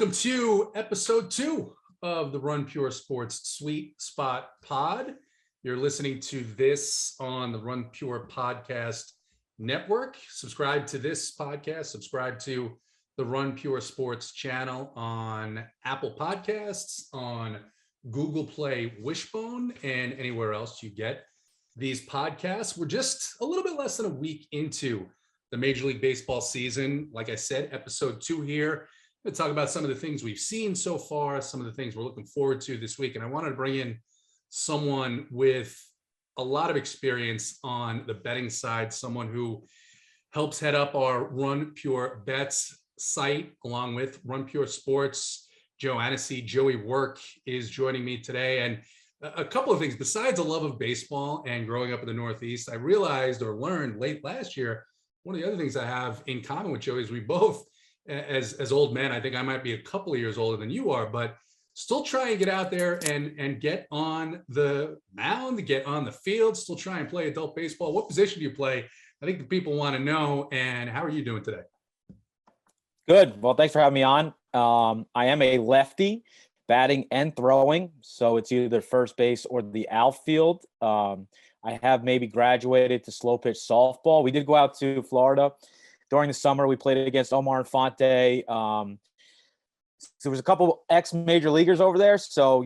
Welcome to episode 2 of the Run Pure Sports Sweet Spot Pod. You're listening to this on the Run Pure Podcast Network. Subscribe to this podcast. Subscribe to the Run Pure Sports channel on Apple Podcasts, on Google Play Wishbone, and anywhere else you get these podcasts. We're just a little bit less than a week into the Major League Baseball season. Like I said, episode 2 here. We'll talk about some of the things we've seen so far, some of the things we're looking forward to this week. And I wanted to bring in someone with a lot of experience on the betting side, someone who helps head up our Run Pure Bets site, along with Run Pure Sports. Joe Annecy, Joey Work, is joining me today. And a couple of things, besides a love of baseball and growing up in the Northeast, I realized or learned late last year, one of the other things I have in common with Joey is we both, as old men, I think I might be a couple of years older than you are, but still try and get out there and get on the mound, get on the field, still try and play adult baseball. What position do you play? I think the people want to know. And how are you doing today? Good. Well, thanks for having me on. I am a lefty, batting and throwing, so it's either first base or the outfield. I have maybe graduated to slow pitch softball. We did go out to Florida during the summer. We played against Omar Infante. So there was a couple ex-major leaguers over there. So,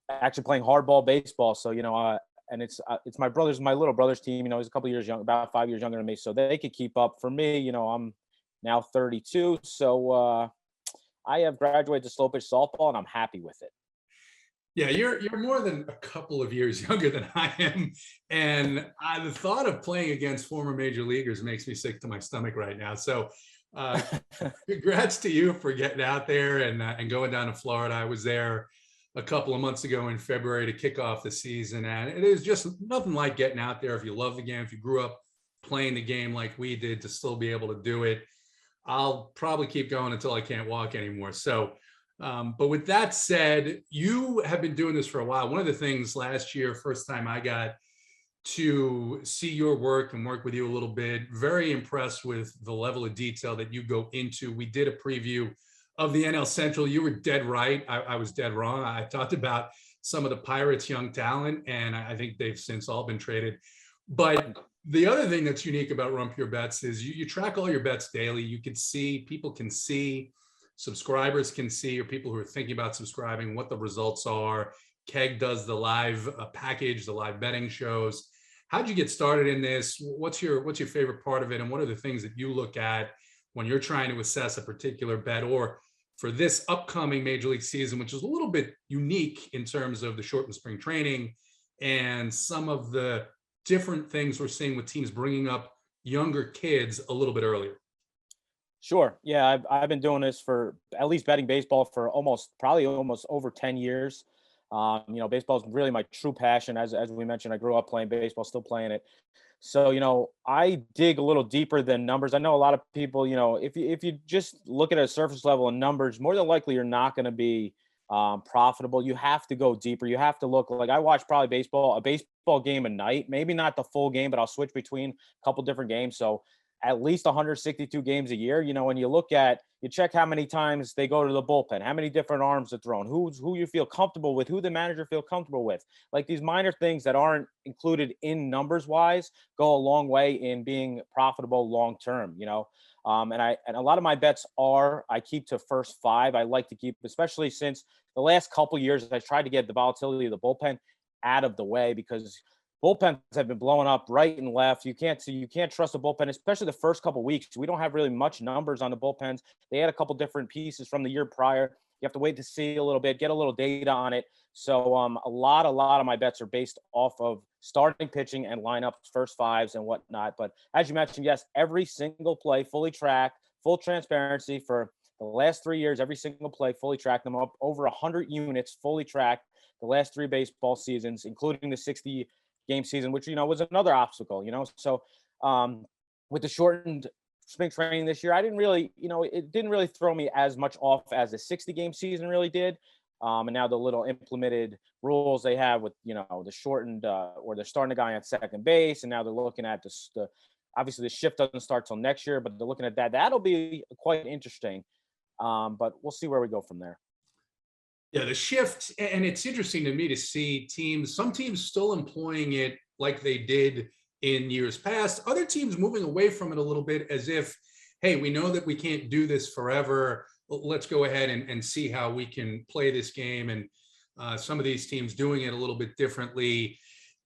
actually playing hardball baseball. So, and it's my little brother's team. He's a couple years young, about 5 years younger than me. So they could keep up. For me, I'm now 32. So I have graduated to slow pitch softball, and I'm happy with it. Yeah, you're more than a couple of years younger than I am. And the thought of playing against former major leaguers makes me sick to my stomach right now. So congrats to you for getting out there and going down to Florida. I was there a couple of months ago in February to kick off the season. And it is just nothing like getting out there. If you love the game, if you grew up playing the game like we did, to still be able to do it. I'll probably keep going until I can't walk anymore. So but with that said, you have been doing this for a while. One of the things last year, first time I got to see your work and work with you a little bit, very impressed with the level of detail that you go into. We did a preview of the NL Central. You were dead right. I was dead wrong. I talked about some of the Pirates' young talent, and I think they've since all been traded. But the other thing that's unique about Run Pure Bets is you track all your bets daily. You can see, people can see, subscribers can see, or people who are thinking about subscribing, what the results are. Keg does the live package, the live betting shows. How'd you get started in this? What's your favorite part of it? And what are the things that you look at when you're trying to assess a particular bet, or for this upcoming Major League season, which is a little bit unique in terms of the shortened spring training and some of the different things we're seeing with teams bringing up younger kids a little bit earlier? Sure. Yeah, I've been doing this for at least betting baseball for almost over 10 years. Baseball is really my true passion. As we mentioned, I grew up playing baseball, still playing it. So, I dig a little deeper than numbers. I know a lot of people, if you just look at a surface level of numbers, more than likely you're not going to be profitable. You have to go deeper. You have to look. Like, I watch probably a baseball game a night, maybe not the full game, but I'll switch between a couple different games. So at least 162 games a year, when you check how many times they go to the bullpen, how many different arms are thrown, who you feel comfortable with, who the manager feel comfortable with. Like, these minor things that aren't included in numbers wise go a long way in being profitable long term, and a lot of my bets I keep to first 5. I like to keep, especially since the last couple years, I tried to get the volatility of the bullpen out of the way, because bullpens have been blowing up right and left. You can't trust the bullpen, especially the first couple of weeks. We don't have really much numbers on the bullpens. They had a couple different pieces from the year prior. You have to wait to see a little bit, get a little data on it. So a lot of my bets are based off of starting pitching and lineups, first 5s and whatnot. But as you mentioned, yes, every single play fully tracked, full transparency for the last 3 years. Every single play fully tracked. Them up over 100 units fully tracked the last 3 baseball seasons, including the 60-game season, which, was another obstacle, So with the shortened spring training this year, I didn't really, it didn't really throw me as much off as the 60-game season really did. And now the little implemented rules they have with, the shortened or they're starting a guy on second base. And now they're looking at obviously the shift doesn't start till next year, but they're looking at that. That'll be quite interesting. But we'll see where we go from there. Yeah, the shift, and it's interesting to me to see some teams still employing it like they did in years past, other teams moving away from it a little bit as if, hey, we know that we can't do this forever. Let's go ahead and see how we can play this game. And some of these teams doing it a little bit differently.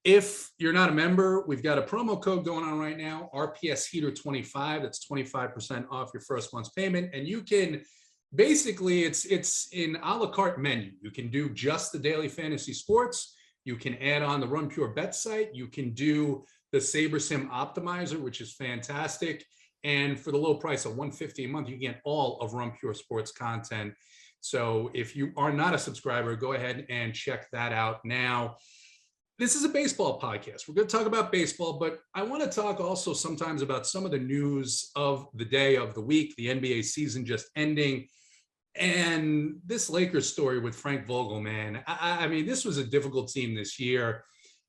If you're not a member, we've got a promo code going on right now, RPS Heater 25. That's 25% off your first month's payment. And you can basically, it's an a la carte menu. You can do just the daily fantasy sports. You can add on the Run Pure Bet site. You can do the SaberSim Optimizer, which is fantastic. And for the low price of $150 a month, you get all of Run Pure Sports content. So if you are not a subscriber, go ahead and check that out now. This is a baseball podcast. We're going to talk about baseball, but I want to talk also sometimes about some of the news of the day, of the week, the NBA season just ending. And this Lakers story with Frank Vogel, man, I mean, this was a difficult team this year.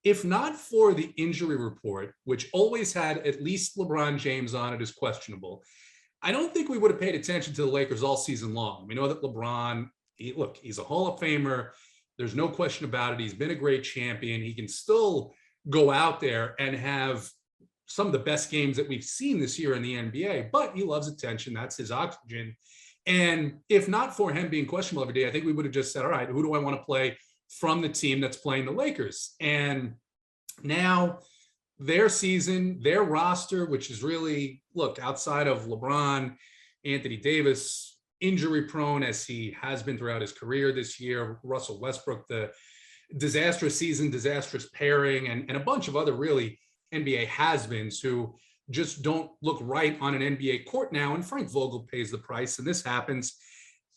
If not for the injury report, which always had at least LeBron James on it as questionable, I don't think we would have paid attention to the Lakers all season long. We know that LeBron, he's a Hall of Famer. There's no question about it. He's been a great champion. He can still go out there and have some of the best games that we've seen this year in the NBA, but he loves attention. That's his oxygen. And if not for him being questionable every day, I think we would have just said, all right, who do I want to play from the team that's playing the Lakers? And now their season, their roster, which is really, look, outside of LeBron, Anthony Davis, injury prone as he has been throughout his career this year, Russell Westbrook, the disastrous season, disastrous pairing, and a bunch of other really NBA has-beens who just don't look right on an NBA court now. And Frank Vogel pays the price, and this happens.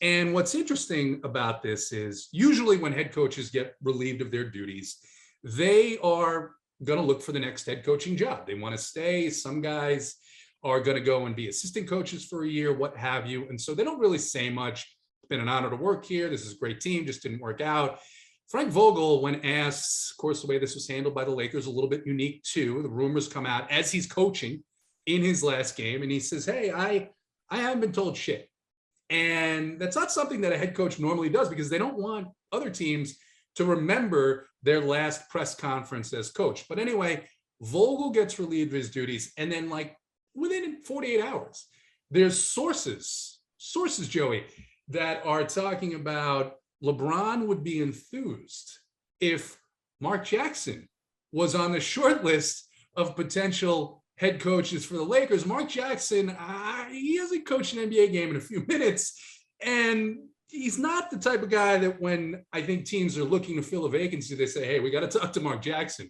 And what's interesting about this is usually when head coaches get relieved of their duties, they are going to look for the next head coaching job. They want to stay. Some guys are going to go and be assistant coaches for a year, what have you. And so they don't really say much. It's been an honor to work here. This is a great team, just didn't work out. Frank Vogel, when asked, of course, the way this was handled by the Lakers, a little bit unique too. The rumors come out as he's coaching in his last game, and he says, hey, I haven't been told shit. And that's not something that a head coach normally does because they don't want other teams to remember their last press conference as coach. But anyway, Vogel gets relieved of his duties. And then like within 48 hours, there's sources, Joey, that are talking about LeBron would be enthused if Mark Jackson was on the short list of potential head coaches for the Lakers. Mark Jackson, he hasn't coached an NBA game in a few minutes. And he's not the type of guy that when I think teams are looking to fill a vacancy, they say, hey, we got to talk to Mark Jackson.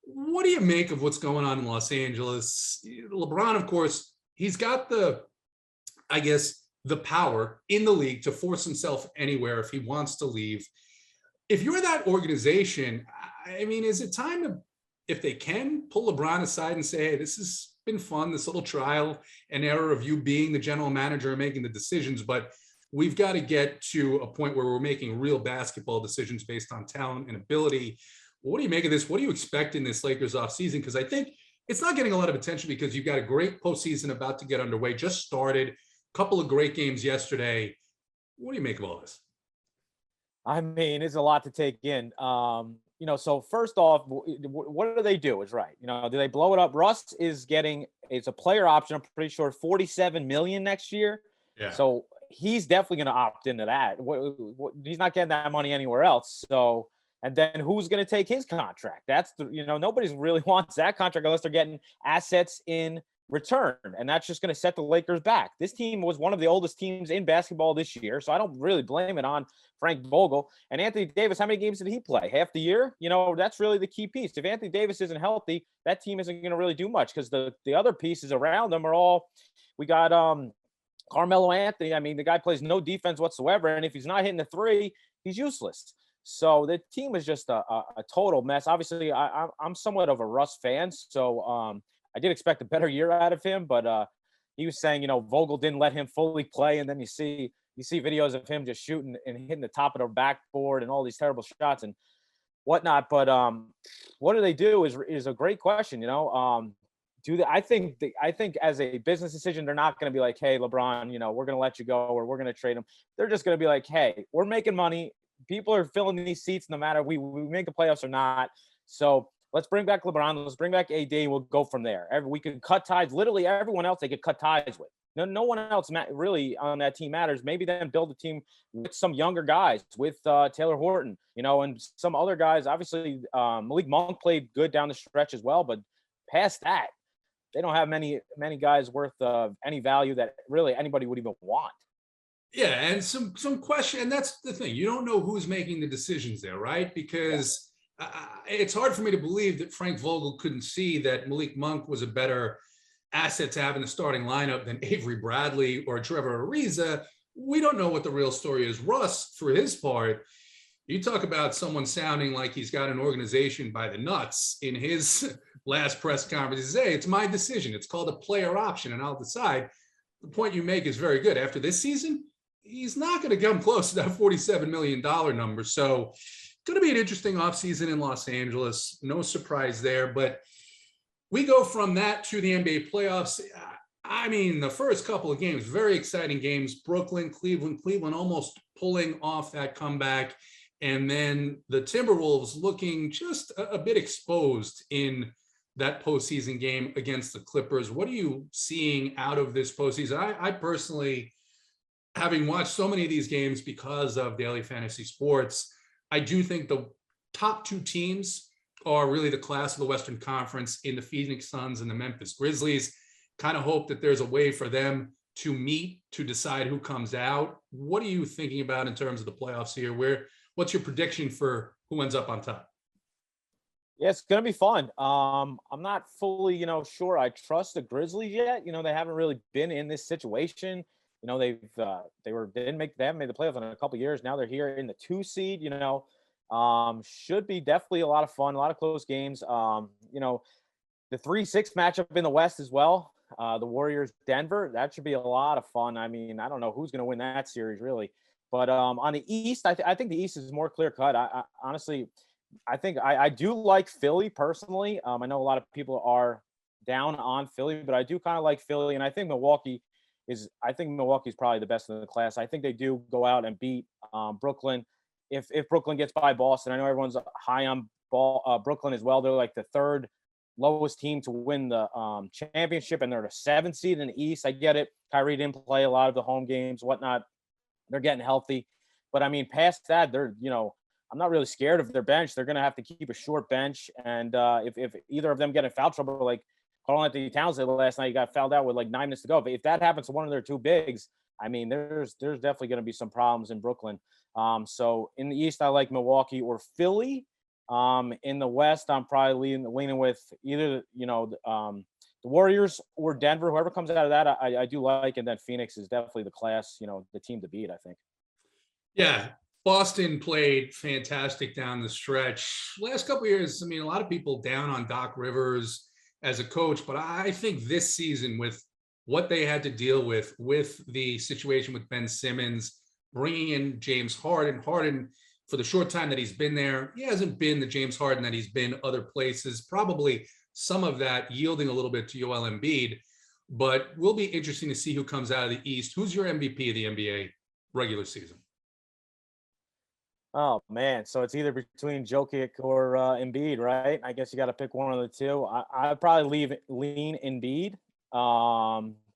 What do you make of what's going on in Los Angeles? LeBron, of course, he's got the power in the league to force himself anywhere if he wants to leave. If you're that organization, I mean, is it time to, if they can, pull LeBron aside and say, hey, this has been fun, this little trial and error of you being the general manager and making the decisions, but we've got to get to a point where we're making real basketball decisions based on talent and ability. What do you make of this? What do you expect in this Lakers offseason? Because I think it's not getting a lot of attention because you've got a great postseason about to get underway, just started, a couple of great games yesterday. What do you make of all this? I mean, it's a lot to take in. So first off, what do they do is right. Do they blow it up? Russ is getting, it's a player option, I'm pretty sure, $47 million next year. Yeah. So he's definitely going to opt into that. He's not getting that money anywhere else. So, and then who's going to take his contract? That's nobody's really wants that contract unless they're getting assets in return. And that's just going to set the Lakers back. This team was one of the oldest teams in basketball this year. So I don't really blame it on Frank Vogel. And Anthony Davis, how many games did he play? Half the year? That's really the key piece. If Anthony Davis isn't healthy, that team isn't going to really do much because the other pieces around them are all, we got Carmelo Anthony. I mean, the guy plays no defense whatsoever. And if he's not hitting the three, he's useless. So the team is just a total mess. Obviously, I'm somewhat of a Russ fan. So I did expect a better year out of him, but he was saying, Vogel didn't let him fully play. And then you see videos of him just shooting and hitting the top of the backboard and all these terrible shots and whatnot. But what do they do is a great question. do that. I think as a business decision, they're not going to be like, hey, LeBron, we're going to let you go or we're going to trade him. They're just going to be like, hey, we're making money. People are filling these seats no matter we make the playoffs or not. So let's bring back LeBron. Let's bring back AD. We'll go from there. We could cut ties. Literally everyone else they could cut ties with. No one else really on that team matters. Maybe then build a team with some younger guys, with Taylor Horton, and some other guys. Obviously, Malik Monk played good down the stretch as well, but past that, they don't have many guys worth any value that really anybody would even want. Yeah, and some question, and that's the thing. You don't know who's making the decisions there, right? Because it's hard for me to believe that Frank Vogel couldn't see that Malik Monk was a better asset to have in the starting lineup than Avery Bradley or Trevor Ariza. We don't know what the real story is. Russ, for his part, you talk about someone sounding like he's got an organization by the nuts in his last press conference. He says, hey, it's my decision. It's called a player option, and I'll decide. The point you make is very good. After this season, he's not going to come close to that $47 million number. So going to be an interesting offseason in Los Angeles. No surprise there. But we go from that to the NBA playoffs. I mean, the first couple of games, very exciting games. Brooklyn, Cleveland almost pulling off that comeback. And then the Timberwolves looking just a bit exposed in that postseason game against the Clippers. What are you seeing out of this postseason? I personally, having watched so many of these games because of Daily Fantasy Sports, I do think the top two teams are really the class of the Western Conference in the Phoenix Suns and the Memphis Grizzlies. Kind of hope that there's a way for them to meet to decide who comes out. What are you thinking about in terms of the playoffs here? What's your prediction for who ends up on top? Yeah, it's going to be fun. I'm not fully, sure I trust the Grizzlies yet. They haven't really been in this situation. They haven't made the playoffs in a couple of years. Now they're here in the 2 seed, should be definitely a lot of fun, a lot of close games. The 3-6 matchup in the West as well. The Warriors, Denver, that should be a lot of fun. I mean, I don't know who's going to win that series really, but on the East, I think the East is more clear cut. I honestly, I think I do like Philly personally. I know a lot of people are down on Philly, but I do kind of like Philly, and I think Milwaukee's probably the best in the class. I think they do go out and beat Brooklyn. If Brooklyn gets by Boston, I know everyone's high on Brooklyn as well. They're like the third lowest team to win the championship, and they're the 7th seed in the East. I get it. Kyrie didn't play a lot of the home games, whatnot. They're getting healthy. But, I mean, past that, they're, I'm not really scared of their bench. They're going to have to keep a short bench. And if either of them get in foul trouble, like Karl-Anthony Towns did last night, he got fouled out with like 9 minutes to go. But if that happens to one of their 2 bigs, I mean, there's definitely going to be some problems in Brooklyn. So in the East, I like Milwaukee or Philly. In the West, I'm probably leaning with either, the Warriors or Denver. Whoever comes out of that, I do like. And then Phoenix is definitely the class, the team to beat, I think. Yeah. Boston played fantastic down the stretch. Last couple of years, I mean, a lot of people down on Doc Rivers as a coach, but I think this season with what they had to deal with the situation with Ben Simmons, bringing in James Harden for the short time that he's been there, he hasn't been the James Harden that he's been other places, probably some of that yielding a little bit to Joel Embiid, but will be interesting to see who comes out of the East. Who's your MVP of the NBA regular season? Oh, man. So it's either between Jokic or Embiid, right? I guess you got to pick one of the two. I'd probably lean Embiid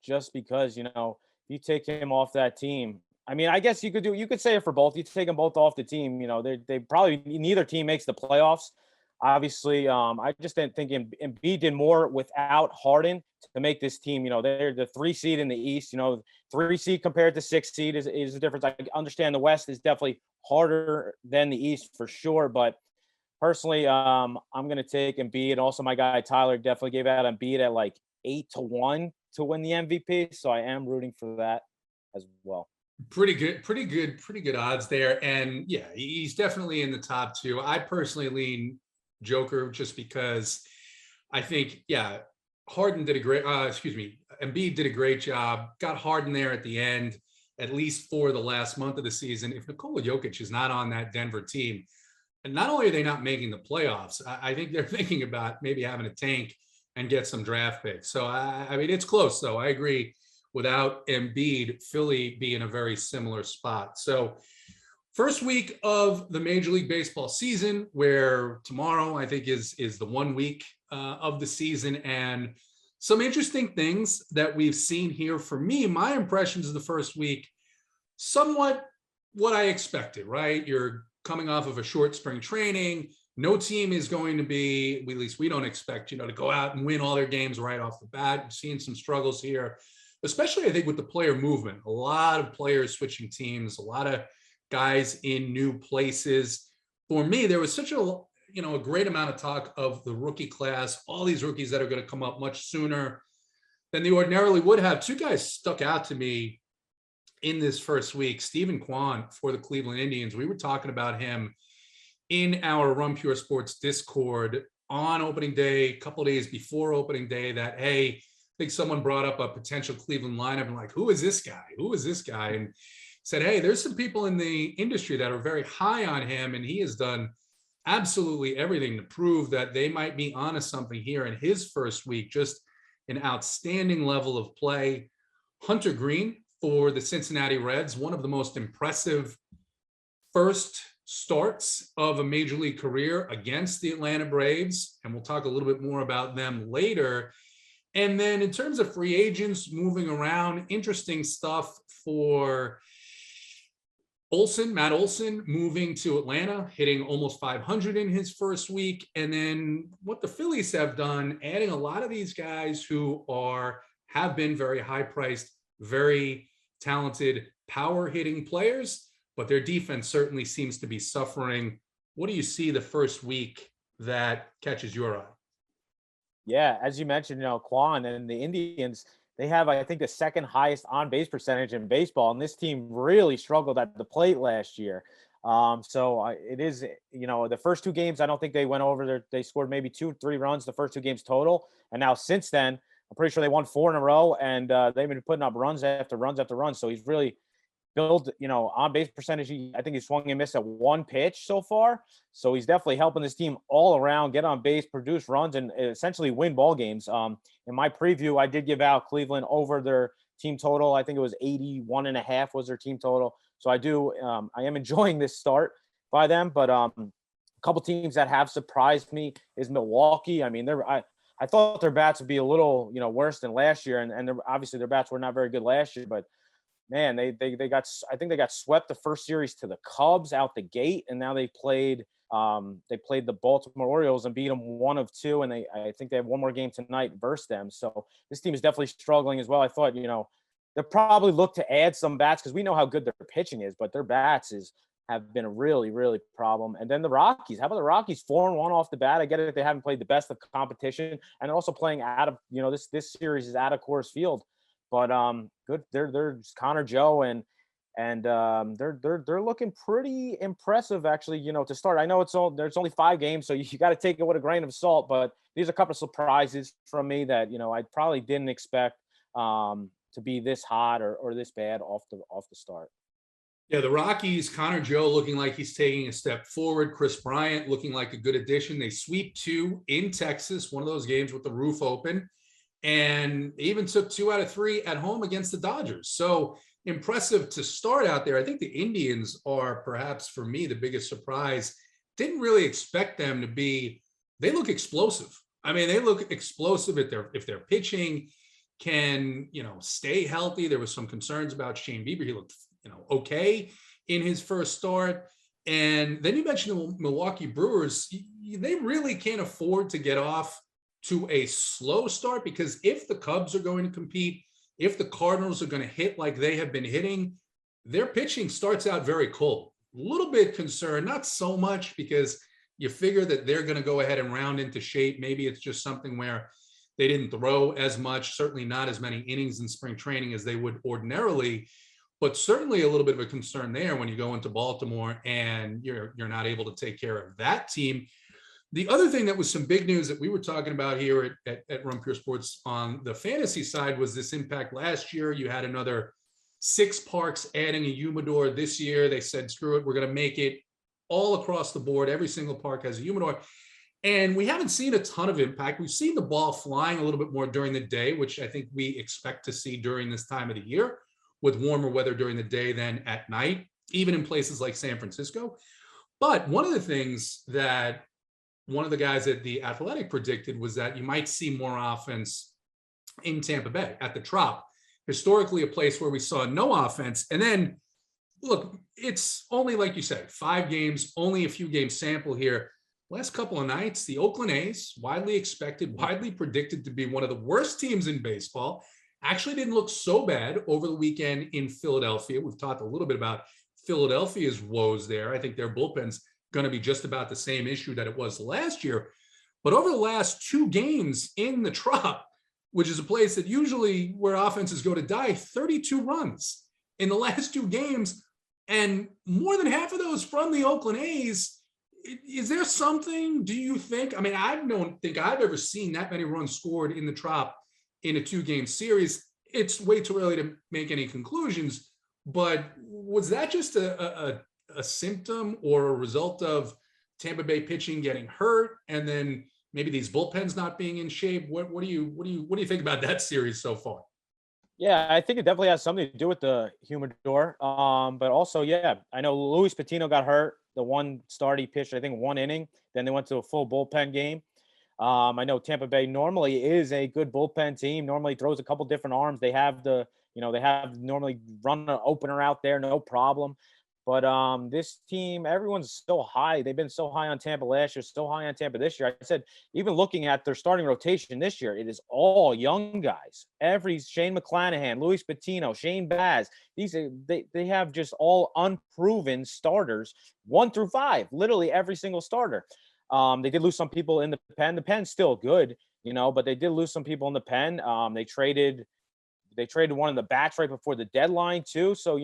just because, you take him off that team. I mean, I guess you could say it for both. You take them both off the team. They probably neither team makes the playoffs. Obviously, I just didn't think Embiid did more without Harden to make this team. They're the 3 seed in the East. 3 seed compared to 6 seed is the difference. I understand the West is definitely harder than the East for sure, but personally, I'm going to take Embiid. And also, my guy Tyler definitely gave out Embiid at like 8-1 to win the MVP. So I am rooting for that as well. Pretty good odds there. And yeah, he's definitely in the top 2. I personally lean Joker just because I think, Embiid did a great job, got Harden there at the end, at least for the last month of the season. If Nikola Jokic is not on that Denver team, and not only are they not making the playoffs, I think they're thinking about maybe having a tank and get some draft picks. So I mean, it's close though. I agree. Without Embiid, Philly be in a very similar spot. So first week of the Major League Baseball season, where tomorrow I think is the 1 week of the season, and some interesting things that we've seen here. For me, my impressions of the first week, somewhat what I expected, right? You're coming off of a short spring training. No team is going to be, at least we don't expect, to go out and win all their games right off the bat. We've seen some struggles here, especially I think with the player movement. A lot of players switching teams, a lot of guys in new places. For me, there was such a great amount of talk of the rookie class, all these rookies that are going to come up much sooner than they ordinarily would have. Two guys stuck out to me in this first week. Stephen Kwan for the Cleveland Indians. We were talking about him in our Run Pure Sports Discord on opening day, a couple of days before opening day, that, hey, I think someone brought up a potential Cleveland lineup and like, who is this guy? Who is this guy? And said, hey, there's some people in the industry that are very high on him, and he has done absolutely everything to prove that they might be onto something here in his first week. Just an outstanding level of play. Hunter Green for the Cincinnati Reds, one of the most impressive first starts of a major league career against the Atlanta Braves, and we'll talk a little bit more about them later. And then in terms of free agents moving around, interesting stuff for Matt Olson moving to Atlanta, hitting almost 500 in his first week. And then what the Phillies have done, adding a lot of these guys who have been very high priced, very talented power hitting players, but their defense certainly seems to be suffering. What do you see the first week that catches your eye? Yeah, as you mentioned, Kwan and the Indians, they have, I think, the second highest on-base percentage in baseball, and this team really struggled at the plate last year. It is, the first two games, I don't think they went over. They scored maybe 2-3 runs the first two games total, and now since then, I'm pretty sure they won 4 in a row, and they've been putting up runs after runs after runs. So he's really build, on base percentage. I think he swung and missed at 1 pitch so far. So he's definitely helping this team all around, get on base, produce runs, and essentially win ball games. In my preview, I did give out Cleveland over their team total. I think it was 81.5 was their team total. So I am enjoying this start by them, but a couple teams that have surprised me is Milwaukee. I mean, I thought their bats would be a little, worse than last year. And obviously their bats were not very good last year, but man, I think they got swept the first series to the Cubs out the gate, and now they played the Baltimore Orioles and beat them 1-2, and I think they have one more game tonight versus them. So this team is definitely struggling as well. I thought, they'll probably look to add some bats because we know how good their pitching is, but their bats have been a really, really problem. And then the Rockies. How about the Rockies? 4-1 off the bat. I get it, they haven't played the best of competition, and also playing out of, this series is out of Coors Field. But good. They're Connor Joe and they're looking pretty impressive actually. To start. I know there's only 5 games, so you got to take it with a grain of salt. But these are a couple of surprises from me that I probably didn't expect to be this hot or this bad off the start. Yeah, the Rockies, Connor Joe looking like he's taking a step forward. Chris Bryant looking like a good addition. They sweep 2 in Texas, one of those games with the roof open. And even took 2 out of 3 at home against the Dodgers. So impressive to start out there. I think the Indians are perhaps, for me, the biggest surprise. Didn't really expect them to be. They look explosive. I mean, they look explosive if their pitching can, stay healthy. There was some concerns about Shane Bieber. He looked, okay in his first start. And then you mentioned the Milwaukee Brewers. They really can't afford to get off to a slow start, because if the Cubs are going to compete, if the Cardinals are going to hit like they have been hitting, their pitching starts out very cold. A little bit concerned, not so much because you figure that they're going to go ahead and round into shape. Maybe it's just something where they didn't throw as much, certainly not as many innings in spring training as they would ordinarily, but certainly a little bit of a concern there when you go into Baltimore and you're not able to take care of that team. The other thing that was some big news that we were talking about here at Run Pure Sports on the fantasy side was this impact last year. You had another 6 parks adding a humidor this year. They said, screw it, we're going to make it all across the board. Every single park has a humidor. And we haven't seen a ton of impact. We've seen the ball flying a little bit more during the day, which I think we expect to see during this time of the year, with warmer weather during the day than at night, even in places like San Francisco. But one of the things that one of the guys at The Athletic predicted was that you might see more offense in Tampa Bay at the Trop, historically a place where we saw no offense. And then, look, it's only, like you said, 5 games, only a few games sample here. Last couple of nights, the Oakland A's, widely expected, widely predicted to be one of the worst teams in baseball, actually didn't look so bad over the weekend in Philadelphia. We've talked a little bit about Philadelphia's woes there. I think their bullpen's going to be just about the same issue that it was last year. But over the last 2 games in the Trop, which is a place that usually where offenses go to die, 32 runs in the last 2 games, and more than half of those from the Oakland A's. Is there something, do you think? I mean, I don't think I've ever seen that many runs scored in the Trop in a 2-game series. It's way too early to make any conclusions, but was that just a symptom or a result of Tampa Bay pitching getting hurt, and then maybe these bullpens not being in shape? What do you think about that series so far? Yeah, I think it definitely has something to do with the humidor. But also, yeah, I know Luis Patino got hurt. The one start he pitched, I think, 1 inning. Then they went to a full bullpen game. I know Tampa Bay normally is a good bullpen team. Normally throws a couple different arms. They have they have normally run an opener out there, no problem. But this team, everyone's so high. They've been so high on Tampa last year, so high on Tampa this year. I said, even looking at their starting rotation this year, it is all young guys. Shane McClanahan, Luis Patino, Shane Baz. They have just all unproven starters, 1 through 5, literally every single starter. They did lose some people in the pen. The pen's still good, but they did lose some people in the pen. They traded one of the bats right before the deadline too. So,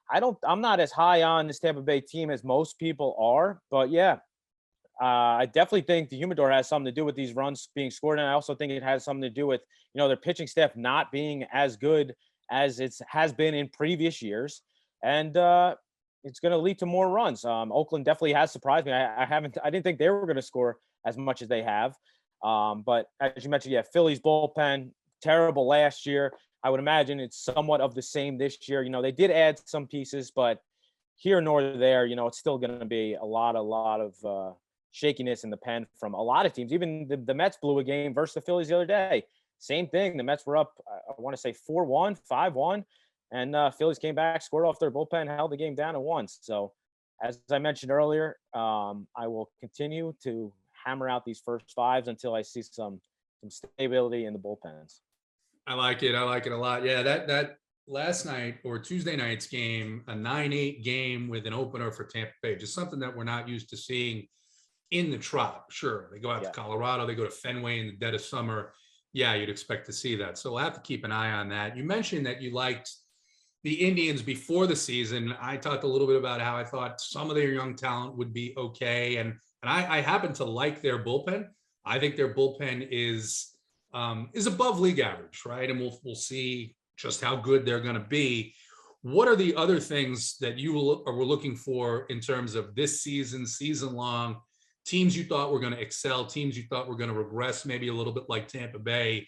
I'm not as high on this Tampa Bay team as most people are, but yeah, I definitely think the humidor has something to do with these runs being scored. And I also think it has something to do with, their pitching staff not being as good as it has been in previous years. And it's going to lead to more runs. Oakland definitely has surprised me. I didn't think they were going to score as much as they have. But as you mentioned, yeah, Philly's bullpen, terrible last year. I would imagine it's somewhat of the same this year. They did add some pieces, but here nor there, it's still going to be a lot of shakiness in the pen from a lot of teams. Even the Mets blew a game versus the Phillies the other day. Same thing. The Mets were up, I want to say 4-1, 5-1, and Phillies came back, scored off their bullpen, held the game down and won. So as I mentioned earlier, I will continue to hammer out these first 5s until I see some stability in the bullpens. I like it. I like it a lot. Yeah, that last night or Tuesday night's game, a 9-8 game with an opener for Tampa Bay, just something that we're not used to seeing in the Trop. Sure, they go out to Colorado, they go to Fenway in the dead of summer. Yeah, you'd expect to see that. So we'll have to keep an eye on that. You mentioned that you liked the Indians before the season. I talked a little bit about how I thought some of their young talent would be okay, and I happen to like their bullpen. I think their bullpen is above league average, right? And we'll see just how good they're going to be. What are the other things that you were looking for in terms of this season long, teams you thought were going to excel, teams you thought were going to regress, maybe a little bit like Tampa Bay?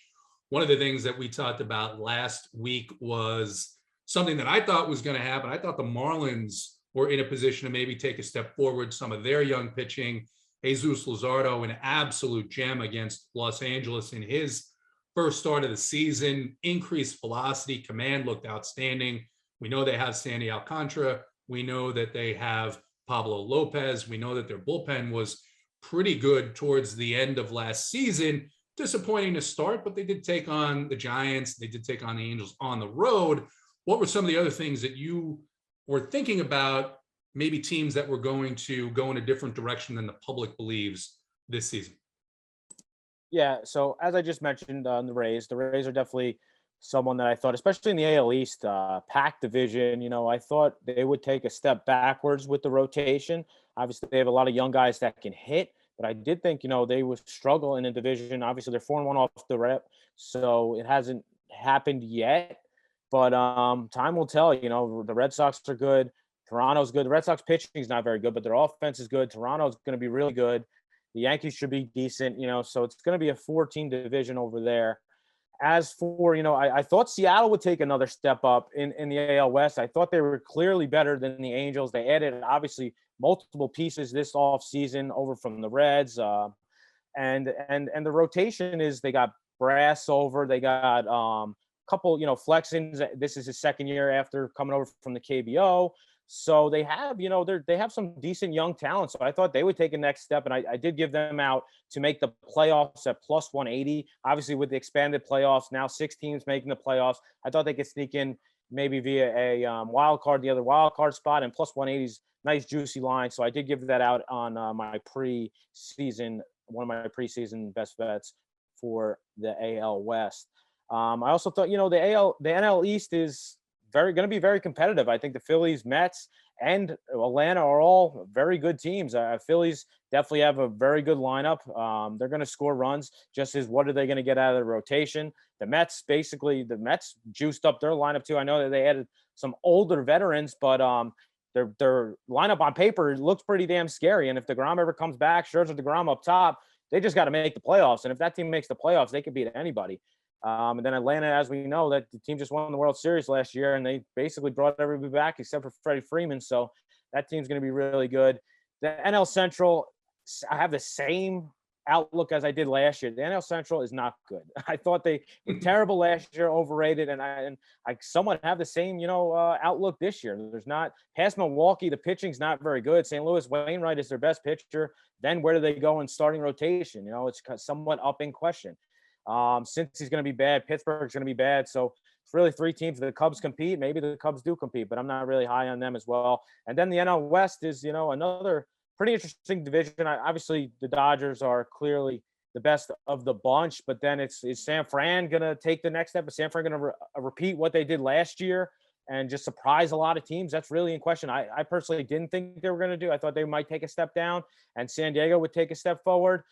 One of the things that we talked about last week was something that I thought was going to happen. I thought the Marlins were in a position to maybe take a step forward, some of their young pitching. Jesus Luzardo, an absolute gem against Los Angeles in his first start of the season. Increased velocity, command looked outstanding. We know they have Sandy Alcantara. We know that they have Pablo Lopez. We know that their bullpen was pretty good towards the end of last season. Disappointing to start, but they did take on the Giants. They did take on the Angels on the road. What were some of the other things that you were thinking about, maybe teams that were going to go in a different direction than the public believes this season? Yeah, so as I just mentioned on the Rays are definitely someone that I thought, especially in the AL East, packed division, I thought they would take a step backwards with the rotation. Obviously, they have a lot of young guys that can hit, but I did think, they would struggle in the division. Obviously, they're 4-1 off the rep, so it hasn't happened yet. But time will tell. The Red Sox are good. Toronto's good. The Red Sox pitching is not very good, but their offense is good. Toronto's going to be really good. The Yankees should be decent, so it's going to be a 4-team division over there. As for, I thought Seattle would take another step up in the AL West. I thought they were clearly better than the Angels. They added, obviously, multiple pieces this offseason over from the Reds. And the rotation is they got Brass over. They got couple, Flexens. This is his second year after coming over from the KBO. So they have, they have some decent young talent. So I thought they would take a next step. And I did give them out to make the playoffs at plus 180. Obviously, with the expanded playoffs, now 6 teams making the playoffs. I thought they could sneak in maybe via a wild card, the other wild card spot, and plus 180's nice juicy line. So I did give that out on my preseason, one of my preseason best bets for the AL West. I also thought, the NL East is going to be very competitive. I think the Phillies, Mets, and Atlanta are all very good teams. Phillies definitely have a very good lineup. They're going to score runs. Just as what are they going to get out of the rotation? The Mets juiced up their lineup too. I know that they added some older veterans, but their lineup on paper looks pretty damn scary. And if DeGrom ever comes back, Scherzer, DeGrom up top, they just got to make the playoffs. And if that team makes the playoffs, they can beat anybody. And then Atlanta, as we know, that the team just won the World Series last year, and they basically brought everybody back except for Freddie Freeman. So that team's going to be really good. The NL Central, I have the same outlook as I did last year. The NL Central is not good. I thought they were terrible last year, overrated, and I somewhat have the same, outlook this year. There's not past Milwaukee. The pitching's not very good. St. Louis, Wainwright is their best pitcher. Then where do they go in starting rotation? It's somewhat up in question. Since he's going to be bad, Pittsburgh's going to be bad. So it's really 3 teams. The Cubs compete. Maybe the Cubs do compete, but I'm not really high on them as well. And then the NL West is, another pretty interesting division. Obviously, the Dodgers are clearly the best of the bunch, but then is San Fran going to take the next step? Is San Fran going to repeat what they did last year and just surprise a lot of teams? That's really in question. I personally didn't think they were going to do. I thought they might take a step down and San Diego would take a step forward.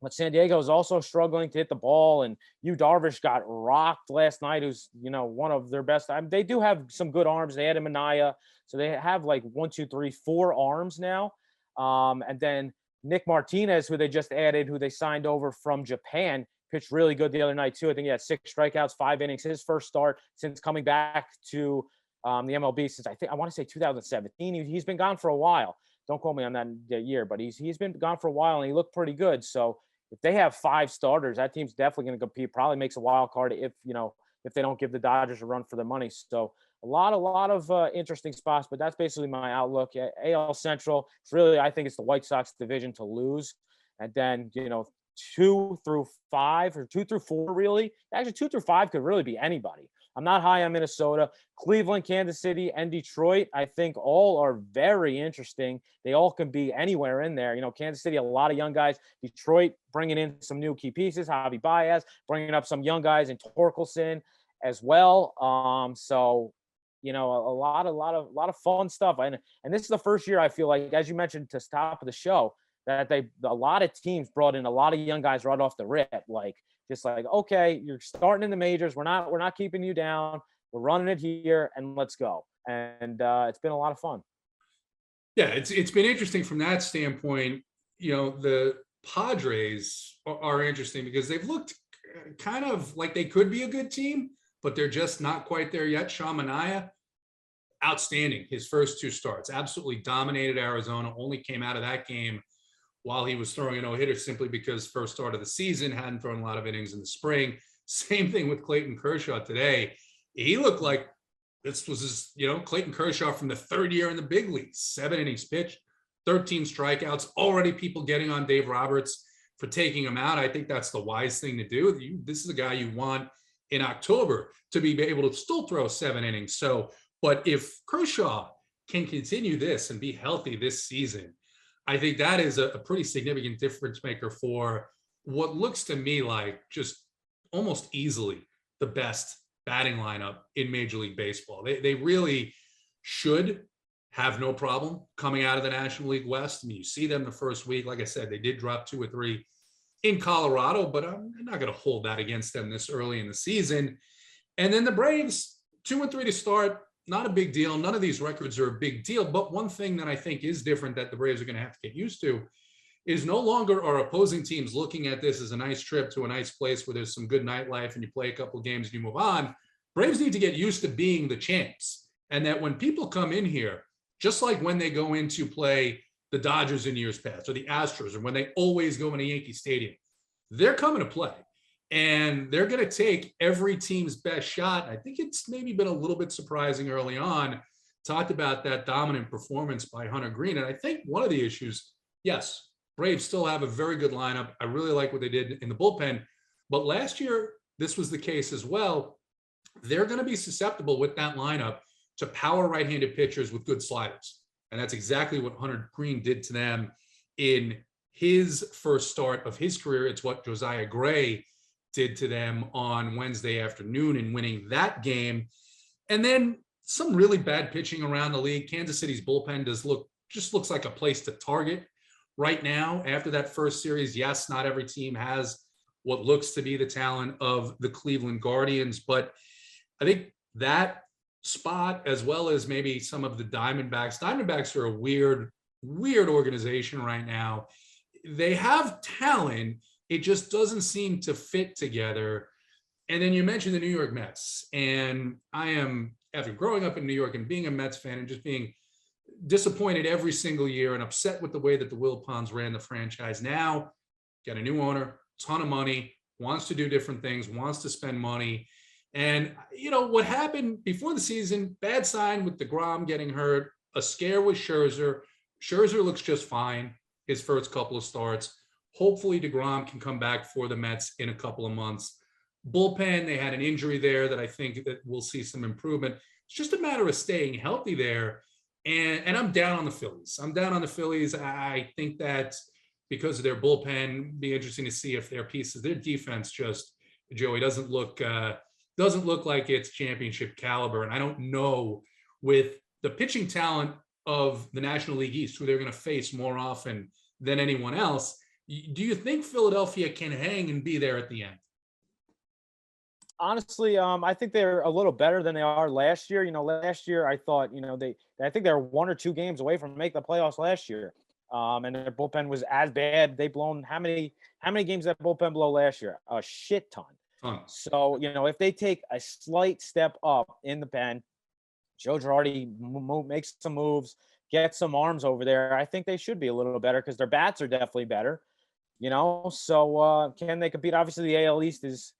But San Diego is also struggling to hit the ball, and Yu Darvish got rocked last night, who's, one of their best. They do have some good arms. They had Manaya, so they have like 1, 2, 3, 4 arms now. And then Nick Martinez, who they just added, who they signed over from Japan, pitched really good the other night too. I think he had 6 strikeouts, 5 innings, his first start since coming back to the MLB since I want to say 2017. He's been gone for a while. Don't quote me on that year, but he's been gone for a while and he looked pretty good. So if they have 5 starters, that team's definitely going to compete. Probably makes a wild card if they don't give the Dodgers a run for their money. So a lot of interesting spots, but that's basically my outlook. AL Central, it's really, I think it's the White Sox division to lose. And then, 2 through 5 or 2 through 4, really. Actually, 2 through 5 could really be anybody. I'm not high on Minnesota. Cleveland, Kansas City, and Detroit, I think all are very interesting. They all can be anywhere in there. Kansas City, a lot of young guys. Detroit bringing in some new key pieces. Javi Baez bringing up some young guys in Torkelson as well. So, a lot of fun stuff. And this is the first year I feel like, as you mentioned to top of the show, that a lot of teams brought in a lot of young guys right off the rip. Just like, okay, you're starting in the majors. We're not keeping you down. We're running it here, and let's go. And it's been a lot of fun. Yeah, it's been interesting from that standpoint. The Padres are interesting because they've looked kind of like they could be a good team, but they're just not quite there yet. Sean Manaea, outstanding. His first 2 starts, absolutely dominated Arizona. Only came out of that game while he was throwing a no-hitter simply because first start of the season, hadn't thrown a lot of innings in the spring. Same thing with Clayton Kershaw today. He looked like this was his, Clayton Kershaw from the 3rd year in the big leagues. 7 innings pitched, 13 strikeouts, already people getting on Dave Roberts for taking him out. I think that's the wise thing to do. This is a guy you want in October to be able to still throw 7 innings. But if Kershaw can continue this and be healthy this season, I think that is a pretty significant difference maker for what looks to me like just almost easily the best batting lineup in Major League Baseball. They really should have no problem coming out of the National League West. I mean, you see them the first week. Like I said, they did drop 2 or 3 in Colorado, but I'm not going to hold that against them this early in the season. And then the Braves, 2 and 3 to start. Not a big deal. None of these records are a big deal. But one thing that I think is different that the Braves are going to have to get used to is no longer are opposing teams looking at this as a nice trip to a nice place where there's some good nightlife and you play a couple of games and you move on. Braves need to get used to being the champs. And that when people come in here, just like when they go in to play the Dodgers in years past or the Astros, or when they always go into Yankee Stadium, they're coming to play. And they're going to take every team's best shot. I think it's maybe been a little bit surprising early on. Talked about that dominant performance by Hunter Green. And I think one of the issues, yes, Braves still have a very good lineup. I really like what they did in the bullpen. But last year, this was the case as well. They're going to be susceptible with that lineup to power right-handed pitchers with good sliders. And that's exactly what Hunter Green did to them in his first start of his career. It's what Josiah Gray did to them on Wednesday afternoon in winning that game. And then some really bad pitching around the league. Kansas City's bullpen just looks like a place to target right now after that first series. Yes, not every team has what looks to be the talent of the Cleveland Guardians, but I think that spot, as well as maybe some of the Diamondbacks. Diamondbacks are a weird organization right now. They have talent. It just doesn't seem to fit together. And then you mentioned the New York Mets. And I am, after growing up in New York and being a Mets fan and just being disappointed every single year and upset with the way that the Wilpons ran the franchise, now got a new owner, ton of money, wants to do different things, wants to spend money. And, you know, what happened before the season, bad sign with DeGrom getting hurt, a scare with Scherzer. Scherzer looks just fine his first couple of starts. Hopefully DeGrom can come back for the Mets in a couple of months. Bullpen, they had an injury there that I think that we'll see some improvement. It's just a matter of staying healthy there. And I'm down on the Phillies. I think that because of their bullpen, be interesting to see if their pieces, their defense just, Joey, doesn't look like it's championship caliber. And I don't know, with the pitching talent of the National League East, who they're going to face more often than anyone else, do you think Philadelphia can hang and be there at the end? Honestly, I think they're a little better than they are last year. You know, last year I thought, I think they were 1 or 2 games away from making the playoffs last year. And their bullpen was as bad. They blown how many games that bullpen blow last year? A shit ton. So, if they take a slight step up in the pen, Joe Girardi makes some moves, get some arms over there, I think they should be a little better because their bats are definitely better, So can they compete? Obviously, the AL East the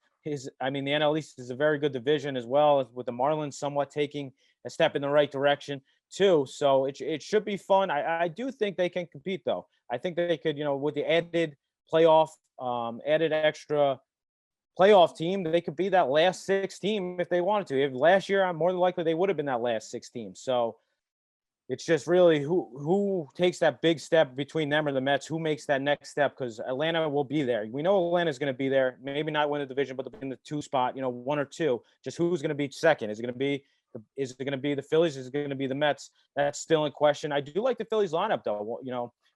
NL East is a very good division as well, with the Marlins somewhat taking a step in the right direction too. So it should be fun. I do think they can compete, though. I think they could, with the added extra playoff team, they could be that last 6 team if they wanted to. If last year, I'm more than likely they would have been that last 6 team. So it's just really who takes that big step between them or the Mets, who makes that next step, because Atlanta will be there. We know Atlanta's going to be there, maybe not win the division, but in the 2 spot, 1 or 2. Just who's going to be second? Is it going to be the Phillies? Is it going to be the Mets? That's still in question. I do like the Phillies lineup, though.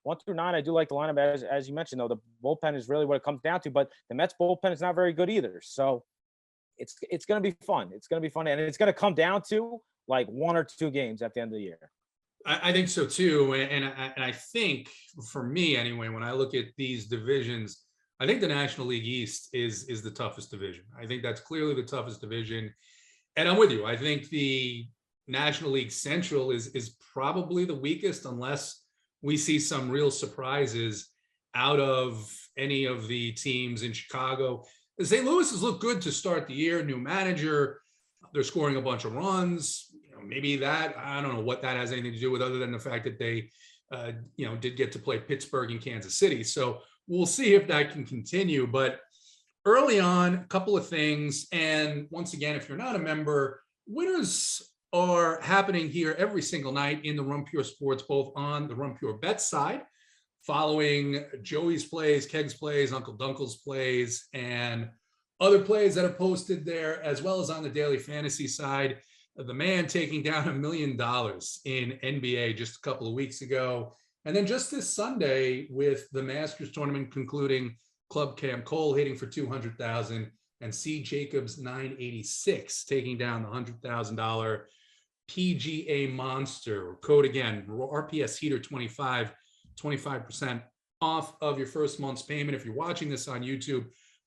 1 through 9, I do like the lineup. As you mentioned, though, the bullpen is really what it comes down to. But the Mets bullpen is not very good either. So it's going to be fun. It's going to be fun, and it's going to come down to like 1 or 2 games at the end of the year. I think so too, and I think, for me anyway, when I look at these divisions, I think the National League East is the toughest division. I think that's clearly the toughest division, and I'm with you. I think the National League Central is probably the weakest, unless we see some real surprises out of any of the teams in Chicago. St. Louis has looked good to start the year. New manager, they're scoring a bunch of runs. Maybe that, I don't know what that has anything to do with, other than the fact that they, did get to play Pittsburgh and Kansas City. So we'll see if that can continue. But early on, a couple of things. And once again, if you're not a member, winners are happening here every single night in the Run Pure Sports, both on the Run Pure Bet side, following Joey's plays, Keg's plays, Uncle Dunkel's plays, and other plays that are posted there, as well as on the daily fantasy side. The man taking down $1 million in NBA just a couple of weeks ago. And then just this Sunday, with the Masters tournament concluding, Club Cam Cole hitting for 200,000 and C. Jacobs 986 taking down the $100,000 PGA Monster. Code again, RPS Heater 25% off of your first month's payment. If you're watching this on YouTube,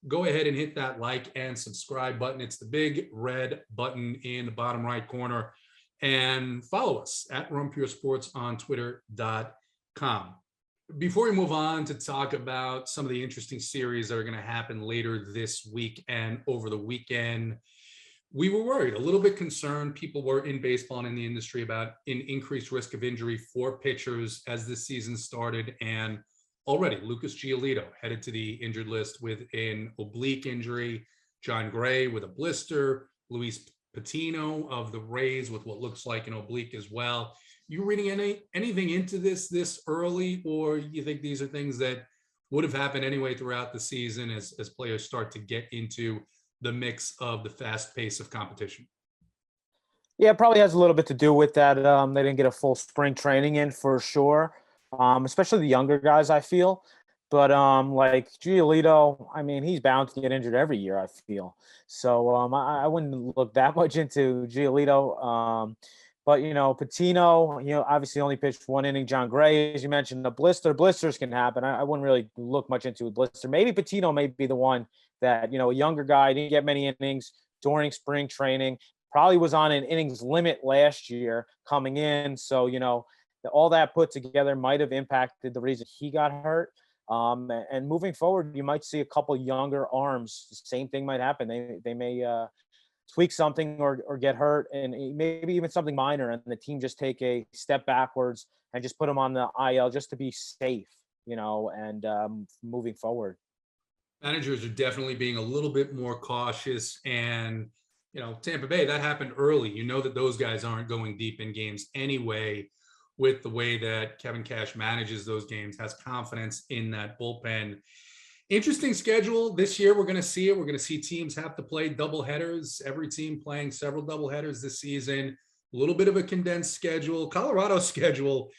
go ahead and hit that like and subscribe button. It's the big red button in the bottom right corner. And follow us at Rumpure Sports on Twitter.com. Before we move on to talk about some of the interesting series that are going to happen later this week and over the weekend, we were worried, a little bit concerned. People were in baseball and in the industry about an increased risk of injury for pitchers as this season started. And already Lucas Giolito headed to the injured list with an oblique injury, John Gray with a blister, Luis Patino of the Rays with what looks like an oblique as well. You reading anything into this early, or you think these are things that would have happened anyway throughout the season as players start to get into the mix of the fast pace of competition? Yeah, it probably has a little bit to do with that. They didn't get a full spring training in for sure, especially the younger guys, I feel. But like Giolito, I mean, he's bound to get injured every year, I feel. So I wouldn't look that much into Giolito. But, Patino, obviously only pitched one inning. John Gray, as you mentioned, blisters can happen. I wouldn't really look much into a blister. Maybe Patino may be the one that, a younger guy, didn't get many innings during spring training, probably was on an innings limit last year coming in. So, all that put together might have impacted the reason he got hurt. And moving forward, you might see a couple younger arms. The same thing might happen. They may tweak something or get hurt, and maybe even something minor, and the team just take a step backwards and just put them on the IL just to be safe, and moving forward. Managers are definitely being a little bit more cautious, and Tampa Bay, that happened early. That those guys aren't going deep in games anyway, with the way that Kevin Cash manages those games, has confidence in that bullpen. Interesting schedule this year. We're going to see it. We're going to see teams have to play double headers. Every team playing several double headers this season. A little bit of a condensed schedule. Colorado's schedule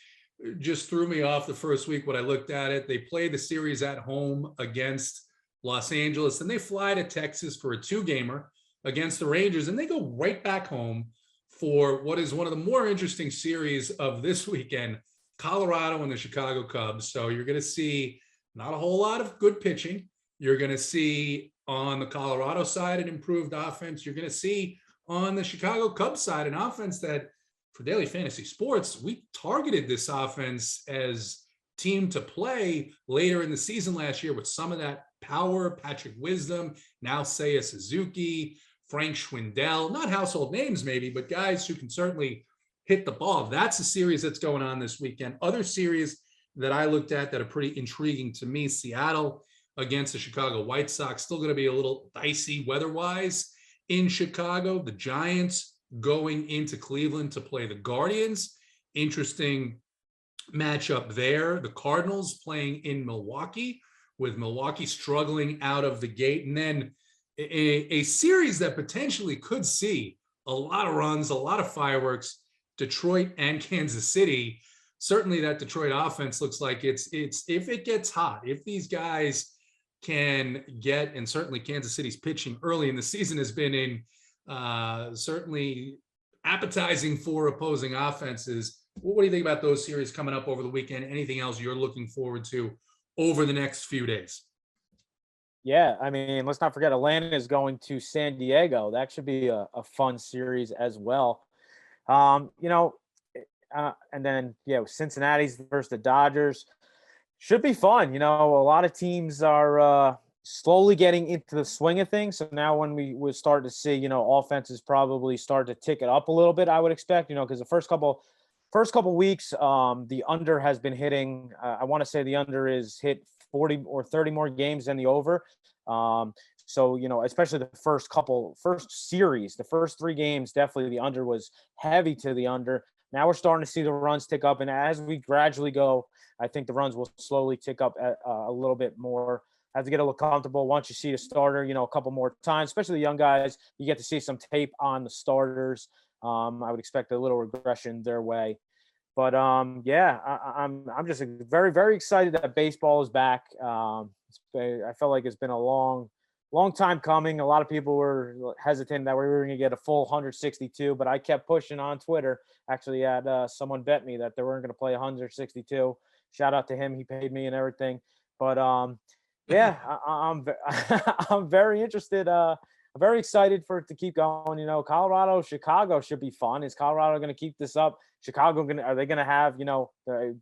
just threw me off the first week when I looked at it. They play the series at home against Los Angeles, and they fly to Texas for a 2-gamer against the Rangers, and they go right back home for what is one of the more interesting series of this weekend, Colorado and the Chicago Cubs. So you're going to see not a whole lot of good pitching. You're going to see on the Colorado side an improved offense. You're going to see on the Chicago Cubs side an offense that, for Daily Fantasy Sports, we targeted this offense as team to play later in the season last year with some of that power. Patrick Wisdom, now Seiya Suzuki, Frank Schwindel, not household names maybe, but guys who can certainly hit the ball. That's a series that's going on this weekend. Other series that I looked at that are pretty intriguing to me, Seattle against the Chicago White Sox, still going to be a little dicey weather-wise in Chicago. The Giants going into Cleveland to play the Guardians. Interesting matchup there. The Cardinals playing in Milwaukee, with Milwaukee struggling out of the gate. And then a series that potentially could see a lot of runs, a lot of fireworks, Detroit and Kansas City. Certainly that Detroit offense looks like it's if it gets hot, if these guys can get, and certainly Kansas City's pitching early in the season has been in certainly appetizing for opposing offenses. What do you think about those series coming up over the weekend? Anything else you're looking forward to over the next few days? Yeah, I mean, let's not forget Atlanta is going to San Diego. That should be a fun series as well. And then, Cincinnati's versus the Dodgers. Should be fun. A lot of teams are slowly getting into the swing of things. So now when we would start to see, offenses probably start to tick it up a little bit, I would expect, because the first couple weeks, the under has been hitting. I want to say the under is hit 40 or 30 more games than the over. So, especially the first series, the first 3 games, definitely the under was heavy to the under. Now we're starting to see the runs tick up. And as we gradually go, I think the runs will slowly tick up a little bit more. Have to get a little comfortable once you see the starter, a couple more times, especially the young guys. You get to see some tape on the starters. I would expect a little regression their way. But I'm just very, very excited that baseball is back. I felt like it's been a long time coming. A lot of people were hesitant that we were going to get a full 162, but I kept pushing on Twitter. Actually, had someone bet me that they weren't going to play 162. shout out to him. He paid me and everything. But yeah, I'm very interested. I'm very excited for it to keep going. You know, Colorado, Chicago should be fun. Is Colorado going to keep this up? Chicago are they going to have, you know,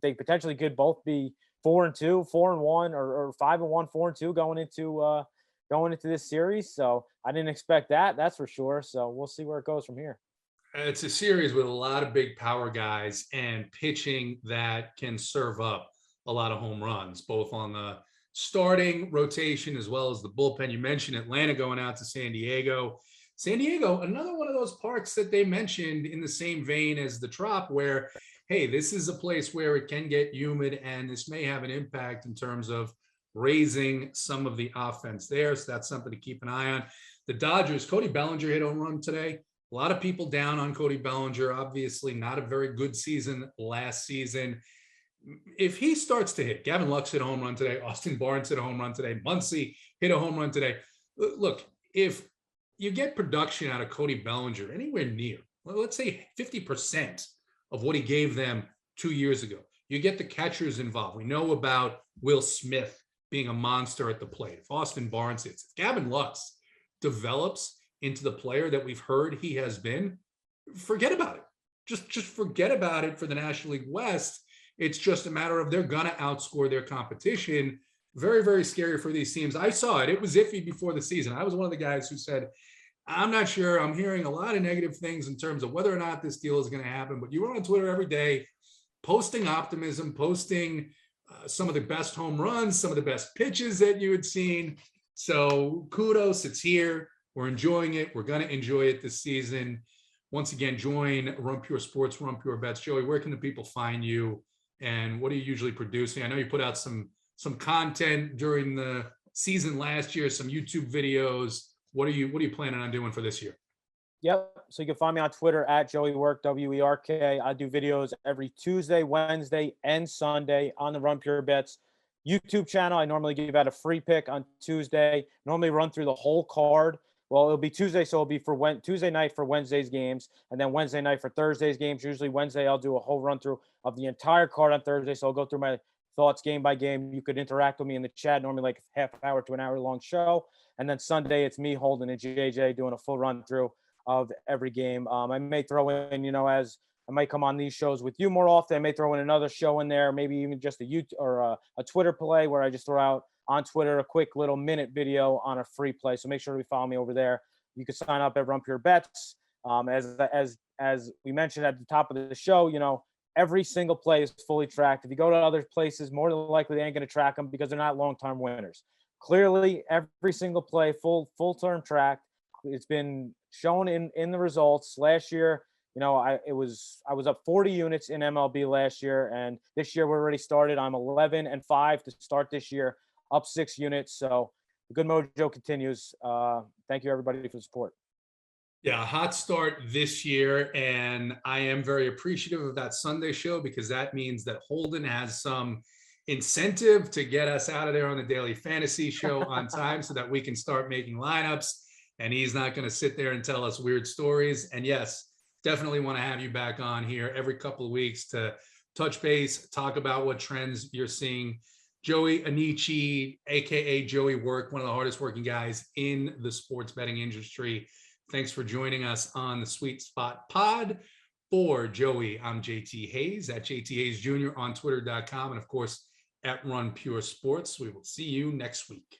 they potentially could both be 4-2, 4-1, or 5-1, 4-2 going into this series. So I didn't expect that. That's for sure. So we'll see where it goes from here. It's a series with a lot of big power guys and pitching that can serve up a lot of home runs, both on the starting rotation as well as the bullpen. You mentioned Atlanta going out to San Diego. San Diego, another one of those parks that they mentioned in the same vein as the Trop, where, hey, this is a place where it can get humid and this may have an impact in terms of raising some of the offense there. So that's something to keep an eye on. The Dodgers, Cody Bellinger hit a home run today. A lot of people down on Cody Bellinger. Obviously not a very good season last season. If he starts to hit, Gavin Lux hit a home run today, Austin Barnes hit a home run today, Muncy hit a home run today. Look, if you get production out of Cody Bellinger anywhere near, well, let's say 50% of what he gave them 2 years ago, you get the catchers involved. We know about Will Smith being a monster at the plate. If Austin Barnes hits, if Gavin Lux develops into the player that we've heard he has been, forget about it. Just forget about it for the National League West. It's just a matter of they're going to outscore their competition. Very, very scary for these teams. I saw it. It was iffy before the season. I was one of the guys who said, I'm not sure. I'm hearing a lot of negative things in terms of whether or not this deal is going to happen. But you were on Twitter every day posting optimism, posting some of the best home runs, some of the best pitches that you had seen. So kudos. It's here. We're enjoying it. We're going to enjoy it this season. Once again, join Run Pure Sports, Run Pure Bets. Joey, where can the people find you? And what are you usually producing? I know you put out some content during the season last year, some YouTube videos. What are you planning on doing for this year? Yep. So you can find me on Twitter at Joey Work, WERK. I do videos every Tuesday, Wednesday, and Sunday on the Run Pure Bets YouTube channel. I normally give out a free pick on Tuesday, normally run through the whole card. Well, it'll be Tuesday, so it'll be for Tuesday night for Wednesday's games, and then Wednesday night for Thursday's games. Usually Wednesday, I'll do a whole run through of the entire card on Thursday. So I'll go through my thoughts game by game. You could interact with me in the chat, normally like a half hour to an hour long show. And then Sunday, it's me, Holden, and JJ doing a full run through of every game. I may throw in, as I might come on these shows with you more often. I may throw in another show in there, maybe even just a YouTube or a Twitter play where I just throw out on Twitter a quick little minute video on a free play. So make sure to follow me over there. You can sign up at Run Pure Bets. As we mentioned at the top of the show, every single play is fully tracked. If you go to other places, more than likely they ain't going to track them because they're not long-term winners. Clearly, every single play, full-term tracked. It's been shown in the results. Last year, I was up 40 units in MLB last year, and this year we're already started. I'm 11-5 to start this year, up 6 units. So the good mojo continues. Thank you, everybody, for the support. Yeah, hot start this year, and I am very appreciative of that Sunday show because that means that Holden has some incentive to get us out of there on the daily fantasy show on time so that we can start making lineups, and he's not going to sit there and tell us weird stories. And yes, definitely want to have you back on here every couple of weeks to touch base, talk about what trends you're seeing. Joey Anici, aka Joey Work, one of the hardest working guys in the sports betting industry. Thanks for joining us on the Sweet Spot Pod. For Joey, I'm JT Hayes at JT Hayes Jr. on Twitter.com, and of course at Run Pure Sports. We will see you next week.